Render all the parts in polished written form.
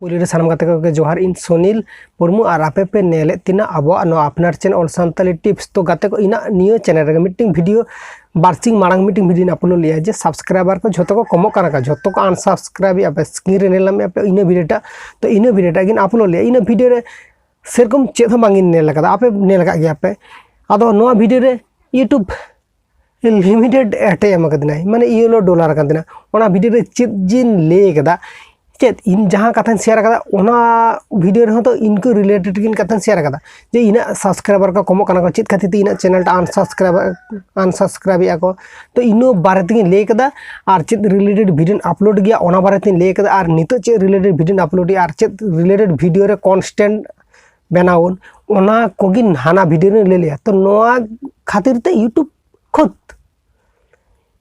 police सानम गाते को जोहार इन सोनील मुर्मू और आपे पे नेले तिना अब अपनार चैनल ऑल सान्ताली टिप्स तो गाते को इना नियो चैनल रे मीटिंग वीडियो बारसिंग मांग मीटिंग वीडियो अपलोड लिया जे सब्सक्राइबर को झोतो को कमो काना का झोतो को अनसब्सक्राइब आप स्क्रीन रे नेलाम आप इन वीडियोटा तो इन वीडियोटा गिन अपलोड लिया इन वीडियो रे सेरकम चेद हम बांगिन नेल लगा आपे नेल लगा गया पे आदो नोआ वीडियो रे यूट्यूब लिमिटेड एटे एम कदना माने $1 कदना ओना वीडियो रे चेद जिन ले कदा चेत इन जहाँ कथा शेयर कदा ओना वीडियो रे तो इनको रिलेटेड किन कथा शेयर कदा जे इना सब्सक्राइबर को कमो काना को चेत खातिर इना चैनल टा अनसब्सक्राइब या को तो इनो बारे ते ले कदा और चेत रिलेटेड वीडियो अपलोड गया ओना बारे ते ले कदा और नितो चेत रिलेटेड वीडियो अपलोड और चेत रिलेटेड वीडियो रे कंटेंट बनावन ओना कोगिन हाना वीडियो रे ले लिया तो नोआ खातिर ते यूट्यूब खुद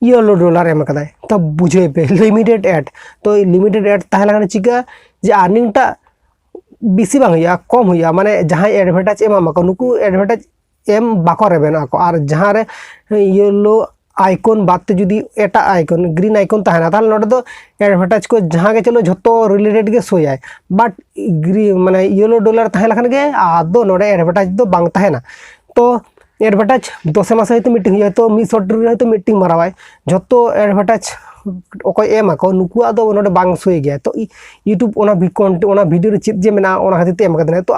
$1 एम कदा तब बुझे पे लिमिटेड एड तो लिमिटेड एड तहला चिका जे अर्निंग टा बेसी बांग हुआ कम हुआ माने जहाँ एडभार्टाइज एम को नुकु एडभार्टाइज एम बाको रेबेना को और जहाँ रे येलो आइकन बात जुदी एटा आइकन ग्रीन आइकन तहना ताल नोडे दो एडभार्टाइज को जहाँ के चलो झोतो रिलेटेड के सोया बट माने $1 तहला खन के आदो नोडे एडभार्टाइज दो बांग तहना तो एडभार्टाइज 10 मास तो मीटिंग हुआ तो मिड तो मीटिंग मारावाय जो एडभार्टाइज ओको एम को नुकुआ दो नोडे बांग सोय गया तो यूट्यूब ओना वीडियो रे चेत जे मेना ओना खातिर ते एम कदना तो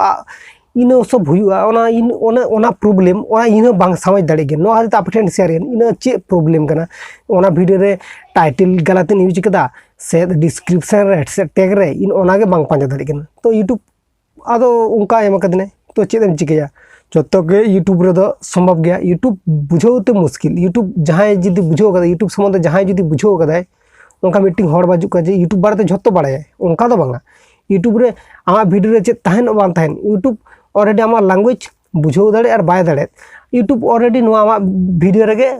इनो सब हुआ ओना प्रॉब्लम ओना इनो बांग समझ दाड़े गे नो खातिर आपठेन शेयर इनो चे प्रॉब्लम कना ओना वीडियो रे टाइटल गलत यूज कदा से डिस्क्रिप्शन रे से टैग रे इन ओना के बांग पांजा दाड़े गन तो यूट्यूब आदो उनका एम कदने तो चेत एम चिकया जो के यूट्यूब रे संभव गया यूट्यूब बुझाते मुश्किल यूट्यूब जहाँ जुदी बुझाव कदा यूट्यूब संबंध जहाँ जुदी बुझाव कदा उनका मीटिंग हर बाजू का जे यूट्यूब बारे झोतो बाड़ाय उनका दो बांगा यूट्यूब रे आमा वीडियो रे चे तहन बांग तहन यूट्यूब ऑलरेडी आमा लैंग्वेज बुझाव दाड़े और बाय दाड़े यूट्यूब ऑलरेडी नो आमा वीडियो रे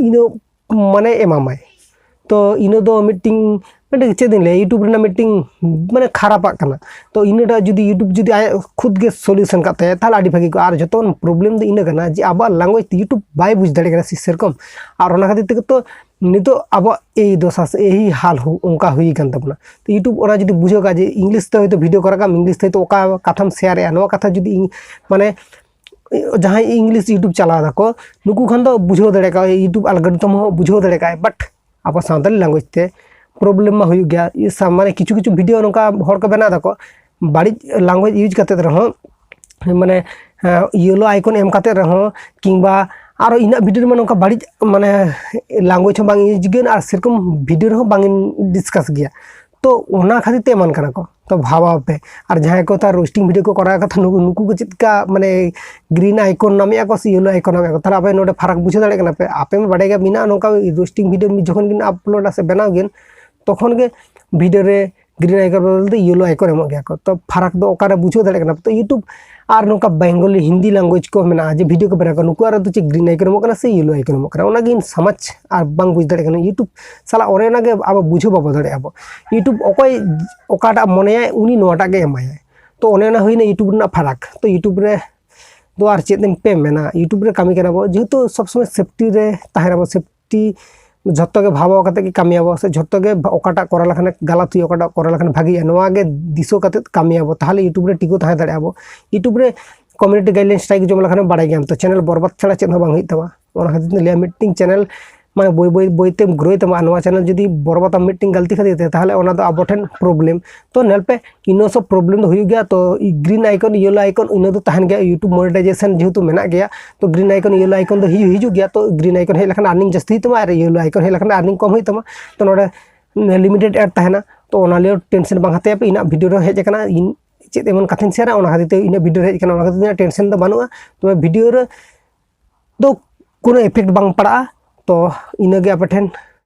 इनो माने एमामाय तो इनो दो मीटिंग मतलब चेद दिन ले यूट्यूब रे मीटिंग माने खराब करना तो इनटा जुदी यूट्यूब जुदी आय खुद के सॉल्यूशन करते हैं ताला आडी भागी को और जतो प्रॉब्लम दो इन करना जे अब लैंग्वेज यूट्यूब बाय बुझ दाड़े करना सेरकम और ओना खातिर ते तो नितो अब ए दोसा से यही हाल हो उनका हुई कन तबना तो यूट्यूब ओना जुदी बुझो का जे इंग्लिश ते तो वीडियो करा का इंग्लिश ते तो ओका कथाम शेयर या नो कथा जुदी माने जहां इंग्लिश यूट्यूब चला दको नुकु खन दो बुझो दाड़े का यूट्यूब एल्गोरिथम हो बुझो दाड़े का बट अब सानताली लैंग्वेज ते प्रॉब्लम में हुई गया ये माने किछु किछु वीडियो नोका हर को बना दको बाड़ी लैंग्वेज यूज करते रहो माने येलो आइकन एम करते रहो किंबा और इना वीडियो में नोका बाड़ी माने लैंग्वेज बांग यूज गन और सेरकम वीडियो रहो बांग डिस्कस गया तो ओना खातिर ते मन कना को तो भावा पे और जहाँ को था रोस्टिंग वीडियो को करा कथा नुकु को चित्का माने ग्रीन आइकन नामे को येलो आइकन नामे को ताला आपे नोडे फरक बुझे दाड़े कना पे आपे में बाड़े बिना नोका रोस्टिंग वीडियो में जखन गिन अपलोड से बनाव गिन तखन के वीडियो रे ग्रीन आइकन बदलते येलो आइकन एम गया को तो फरक दो ओकारे बुझे दाड़े कना तो यूट्यूब और नोका बेंगली हिंदी लैंग्वेज को मेना जे वीडियो को बना को नुकु आर तो चे ग्रीन आइकन एम से येलो आइकन एम ओना गिन समझ और बांग बुझ दाड़े कना यूट्यूब साला ओरे ना के अब बुझे बाबो दाड़े अब यूट्यूब ओकय ओकाटा मनेया उनी नोटा के एमाय तो ओने ना होइना यूट्यूब ना फरक तो यूट्यूब रे दो और चेत पे मेना यूट्यूब रे कमी कना बो जेहेतु सब समय सेफ्टी रे ताहेरा सेफ्टी झोतो के भाव कते के कामियाबो से झोतो के ओकाटा करा लखन गलत हुई ओकाटा करा लखन भागी नोआ के दिसो कते कामियाबो ताहले यूट्यूब रे टिको ताहे दाड़ाबो यूट्यूब रे कम्युनिटी गाइडलाइन स्ट्राइक जम लखन बाड़ाय गयाम तो चैनल बरबाद छाड़ा चेद हो बांग हुई तबा ओना खातिर ले मीटिंग चैनल माने बोईते ग्रोय तमा नोआ चैनल जदी बरबाद मीटिंग गलती खातिर ताहले ओना दो आबोठन प्रॉब्लम तो नेल पे इनो सब प्रॉब्लम हुई गया तो ग्रीन आइकन येलो आइकन इनो दो तहन गया यूट्यूब मोनेटाइजेशन जेहेतु मेना गया तो ग्रीन आइकन येलो आइकन दो हिजु गया तो ग्रीन आइकन हे लखन अर्निंग जस्ती तमा और येलो आइकन हे लखन अर्निंग कम हुई तमा तो नोडे लिमिटेड एड तहना तो ओना ले टेंशन बांग हते पे इना वीडियो रे हेज कना इन चेत एमन कथिन शेयर ओना खातिर ते इना वीडियो हेज कना ओना खातिर टेंशन दो बानुआ तो वीडियो रे दो कोनो इफेक्ट बांग पड़ा तो इनगे आपठेन